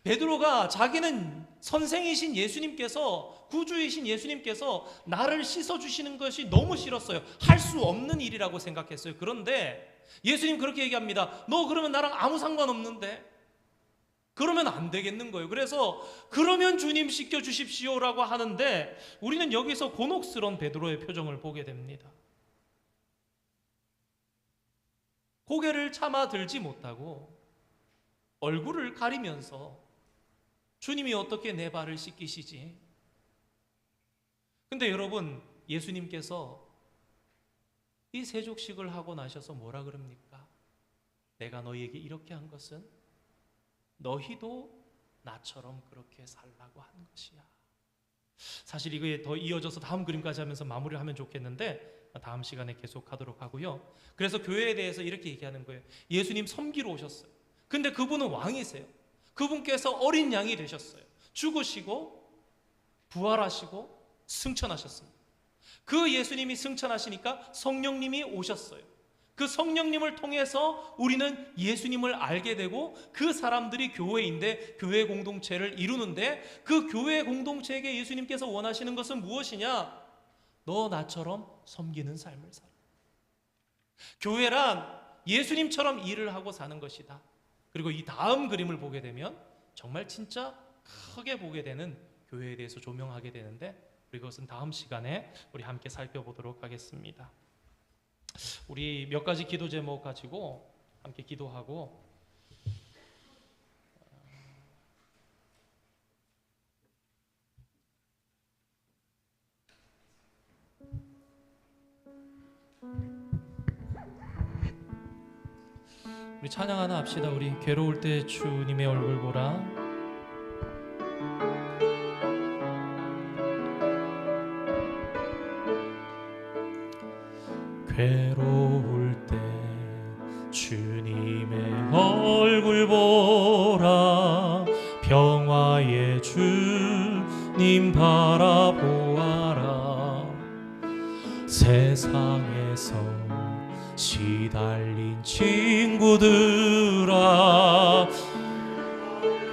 A: 베드로가 자기는 선생이신 예수님께서, 구주이신 예수님께서 나를 씻어주시는 것이 너무 싫었어요. 할 수 없는 일이라고 생각했어요. 그런데 예수님 그렇게 얘기합니다. 너 그러면 나랑 아무 상관없는데? 그러면 안 되겠는 거예요. 그래서 그러면 주님 씻겨주십시오라고 하는데 우리는 여기서 곤혹스러운 베드로의 표정을 보게 됩니다. 고개를 차마 들지 못하고 얼굴을 가리면서 주님이 어떻게 내 발을 씻기시지? 근데 여러분, 예수님께서 이 세족식을 하고 나셔서 뭐라 그럽니까? 내가 너희에게 이렇게 한 것은 너희도 나처럼 그렇게 살라고 한 것이야. 사실 이거에 더 이어져서 다음 그림까지 하면서 마무리를 하면 좋겠는데 다음 시간에 계속하도록 하고요. 그래서 교회에 대해서 이렇게 얘기하는 거예요. 예수님 섬기러 오셨어요. 근데 그분은 왕이세요. 그분께서 어린 양이 되셨어요. 죽으시고 부활하시고 승천하셨습니다. 그 예수님이 승천하시니까 성령님이 오셨어요. 그 성령님을 통해서 우리는 예수님을 알게 되고 그 사람들이 교회인데 교회 공동체를 이루는데 그 교회 공동체에게 예수님께서 원하시는 것은 무엇이냐? 너 나처럼 섬기는 삶을 살아. 교회란 예수님처럼 일을 하고 사는 것이다. 그리고 이 다음 그림을 보게 되면 정말 진짜 크게 보게 되는 교회에 대해서 조명하게 되는데 그것은 다음 시간에 우리 함께 살펴보도록 하겠습니다. 우리 몇 가지 기도 제목 가지고 함께 기도하고 우리 찬양 하나 합시다. 우리 괴로울 때 주님의 얼굴 보라. 괴로울 때 주님의 얼굴 보라. 평화의 주님 바라보아라. 세상에서 시달린 친구들아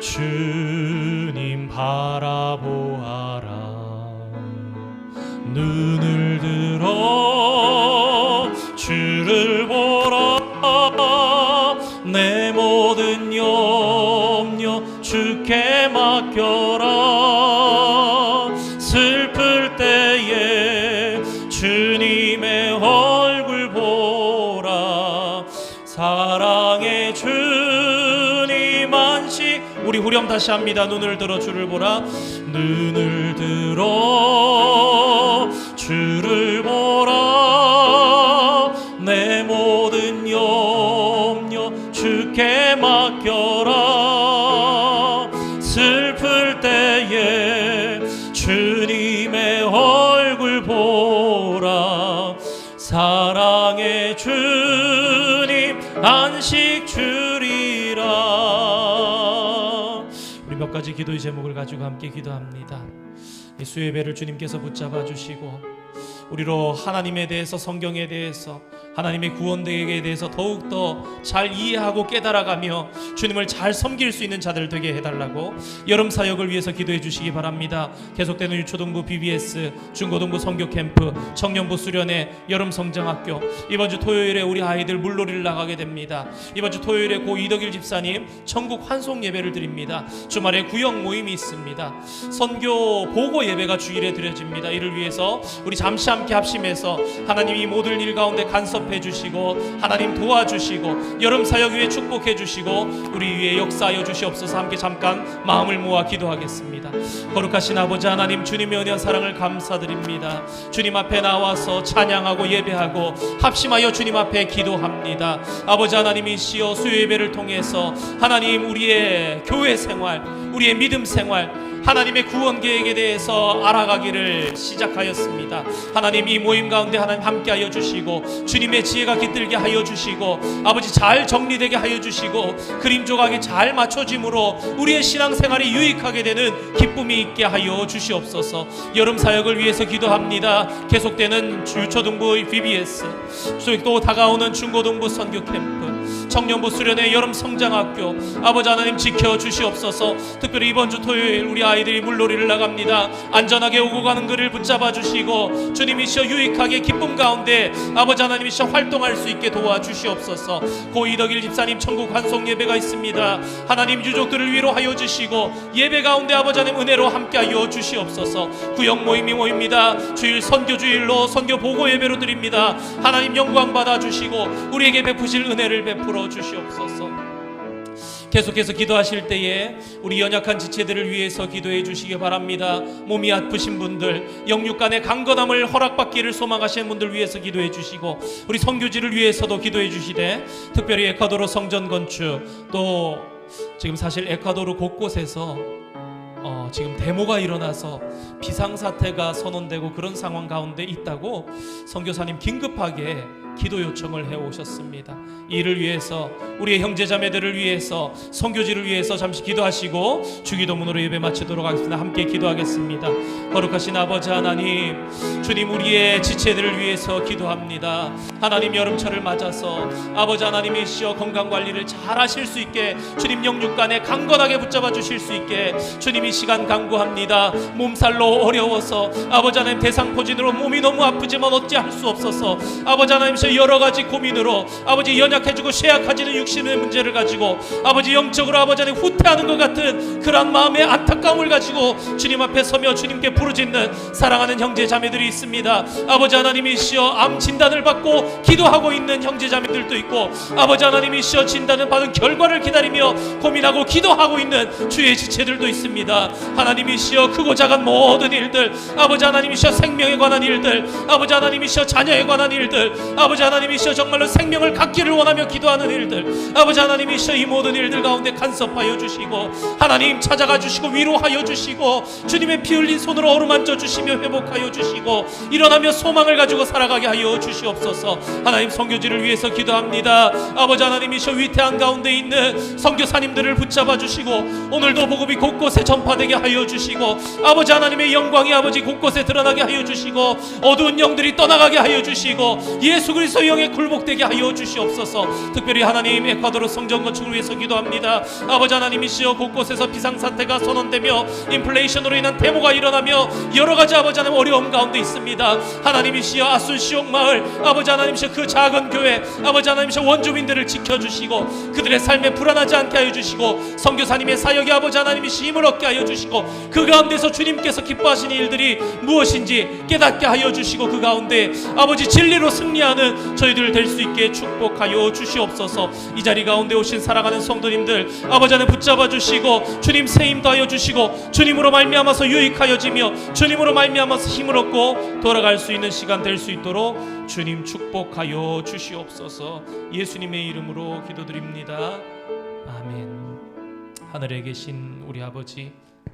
A: 주님 바라보아라. 눈을 들어 주를 보라. 내 모든 염려 주께 맡겨라. 슬플 때에 주님의 얼굴 보라. 사랑의 주님 안식. 우리 후렴 다시 합니다. 눈을 들어 주를 보라. 눈을 들어 주를 보라. 내 모든 염려 주께 맡겨라. 슬플 때에 주님의 얼굴 보라. 사랑의 주님 안식 주리라. 우리 몇 가지 기도의 제목을 가지고 함께 기도합니다. 예수의 배를 주님께서 붙잡아 주시고 우리로 하나님에 대해서, 성경에 대해서, 하나님의 구원되게 대해서 더욱더 잘 이해하고 깨달아가며 주님을 잘 섬길 수 있는 자들 되게 해달라고 여름 사역을 위해서 기도해 주시기 바랍니다. 계속되는 유초등부 BBS, 중고등부 성교 캠프, 청년부 수련회, 여름 성장학교, 이번 주 토요일에 우리 아이들 물놀이를 나가게 됩니다. 이번 주 토요일에 고 이덕일 집사님 천국 환송 예배를 드립니다. 주말에 구역 모임이 있습니다. 선교 보고 예배가 주일에 드려집니다. 이를 위해서 우리 잠시 함께 합심해서 하나님 이 모든 일 가운데 간섭해 주시고 하나님 도와주시고 여름 사역 위에 축복해 주시고 우리 위에 역사하여 주시옵소서. 함께 잠깐 마음을 모아 기도하겠습니다. 거룩하신 아버지 하나님, 주님의 은혜와 사랑을 감사드립니다. 주님 앞에 나와서 찬양하고 예배하고 합심하여 주님 앞에 기도합니다. 아버지 하나님이시여, 수요 예배를 통해서 하나님 우리의 교회 생활, 우리의 믿음 생활, 하나님의 구원 계획에 대해서 알아가기를 시작하였습니다. 하나님 이 모임 가운데 하나님 함께하여 주시고 주님의 지혜가 깃들게 하여 주시고 아버지 잘 정리되게 하여 주시고 그림 조각이 잘 맞춰짐으로 우리의 신앙생활이 유익하게 되는 기쁨이 있게 하여 주시옵소서. 여름 사역을 위해서 기도합니다. 계속되는 유초등부 BBS, 또 다가오는 중고등부 선교 캠프, 청년부 수련회, 여름 성장학교, 아버지 하나님 지켜 주시옵소서. 특별히 이번 주 토요일 우리 아이들이 물놀이를 나갑니다. 안전하게 오고 가는 그를 붙잡아 주시고 주님이시여 유익하게 기쁨 가운데 아버지 하나님이시여 활동할 수 있게 도와주시옵소서. 고 이덕일 집사님 천국 환송 예배가 있습니다. 하나님 유족들을 위로하여 주시고 예배 가운데 아버지 하나님 은혜로 함께하여 주시옵소서. 구역 모임이 모입니다. 주일 선교주일로 선교 보고 예배로 드립니다. 하나님 영광 받아 주시고 우리에게 베푸실 은혜를 베풀어 주시옵소서. 계속해서 기도하실 때에 우리 연약한 지체들을 위해서 기도해 주시기 바랍니다. 몸이 아프신 분들, 영육간의 강건함을 허락받기를 소망하시는 분들 위해서 기도해 주시고 우리 선교지를 위해서도 기도해 주시되 특별히 에콰도르 성전 건축, 또 지금 사실 에콰도르 곳곳에서 지금 데모가 일어나서 비상사태가 선언되고 그런 상황 가운데 있다고 선교사님 긴급하게 기도 요청을 해오셨습니다. 이를 위해서 우리의 형제자매들을 위해서 선교지를 위해서 잠시 기도하시고 주기도문으로 예배 마치도록 하겠습니다. 함께 기도하겠습니다. 거룩하신 아버지 하나님, 주님 우리의 지체들을 위해서 기도합니다. 하나님 여름철을 맞아서 아버지 하나님이시여 건강관리를 잘 하실 수 있게 주님 영육간에 강건하게 붙잡아 주실 수 있게 주님 이 시간 간구합니다. 몸살로 어려워서 아버지 하나님 대상포진으로 몸이 너무 아프지만 어찌할 수 없어서 아버지 하나님 여러 가지 고민으로 아버지 연약해지고 쇠약해지는 육신의 문제를 가지고 아버지 영적으로 아버지 하나님 후퇴하는 것 같은 그런 마음의 안타까움을 가지고 주님 앞에 서며 주님께 부르짖는 사랑하는 형제 자매들이 있습니다. 아버지 하나님이시여 암 진단을 받고 기도하고 있는 형제 자매들도 있고 아버지 하나님이시여 진단을 받은 결과를 기다리며 고민하고 기도하고 있는 주의 지체들도 있습니다. 하나님이시여 크고 작은 모든 일들, 아버지 하나님이시여 생명에 관한 일들, 아버지 하나님이시여 자녀에 관한 일들, 아버지 하나님이시여 정말로 생명을 갖기를 원하며 기도하는 일들, 아버지 하나님이시여 이 모든 일들 가운데 간섭하여 주시고 하나님 찾아가 주시고 위로하여 주시고 주님의 피 흘린 손으로 어루만져 주시며 회복하여 주시고 일어나며 소망을 가지고 살아가게 하여 주시옵소서. 하나님 선교지를 위해서 기도합니다. 아버지 하나님이시여 위태한 가운데 있는 선교사님들을 붙잡아 주시고 오늘도 복음이 곳곳에 전파되게 하여 주시고 아버지 하나님의 영광이 아버지 곳곳에 드러나게 하여 주시고 어두운 영들이 떠나가게 하여 주시고 예수 그리스도 영에 굴복되게 하여 주시옵소서. 특별히 하나님 에콰도르 성전 건축을 위해서 기도합니다. 아버지 하나님이시여 곳곳에서 비상사태가 선언되며 인플레이션으로 인한 데모가 일어나며 여러 가지 아버지 하나님 어려움 가운데 있습니다. 하나님이시여 아순시옥 마을 아버지 하나님이시여 그 작은 교회 아버지 하나님이시여 원주민들을 지켜주시고 그들의 삶에 불안하지 않게 하여 주시고 선교사님의 사역이 아버지 하나님이시여 힘을 얻게 하여 주시고 그 가운데서 주님께서 기뻐하시는 일들이 무엇인지 깨닫게 하여 주시고 그 가운데 아버지 진리로 승리하는 저희들 될 수 있게 축복하여 주시옵소서. 이 자리 가운데 오신 사랑하는 성도님들 아버지 하나님 붙잡아 주시고 주님 세임 더하여 주시고 주님으로 말미암아서 유익하여지며 주님으로 말미암아서 힘을 얻고 돌아갈 수 있는 시간 될 수 있도록 주님 축복하여 주시옵소서. 예수님의 이름으로 기도드립니다. 아멘. 하늘에 계신 우리 아버지,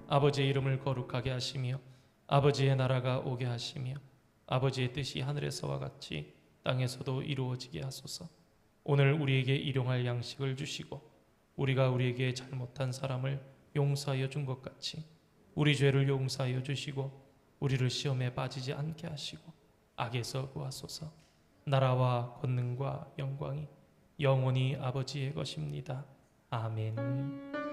A: 아버지의 이름을 거룩하게 하시며 아버지의 나라가 오게 하시며 아버지의 뜻이 하늘에서와 같이 땅에서도 이루어지게 하소서. 오늘 우리에게 일용할 양식을 주시고 우리가 우리에게 잘못한 사람을 용서하여 준 것 같이 우리 죄를 용서하여 주시고 우리를 시험에 빠지지 않게 하시고 악에서 구하소서. 나라와 권능과 영광이 영원히 아버지의 것입니다. 아멘.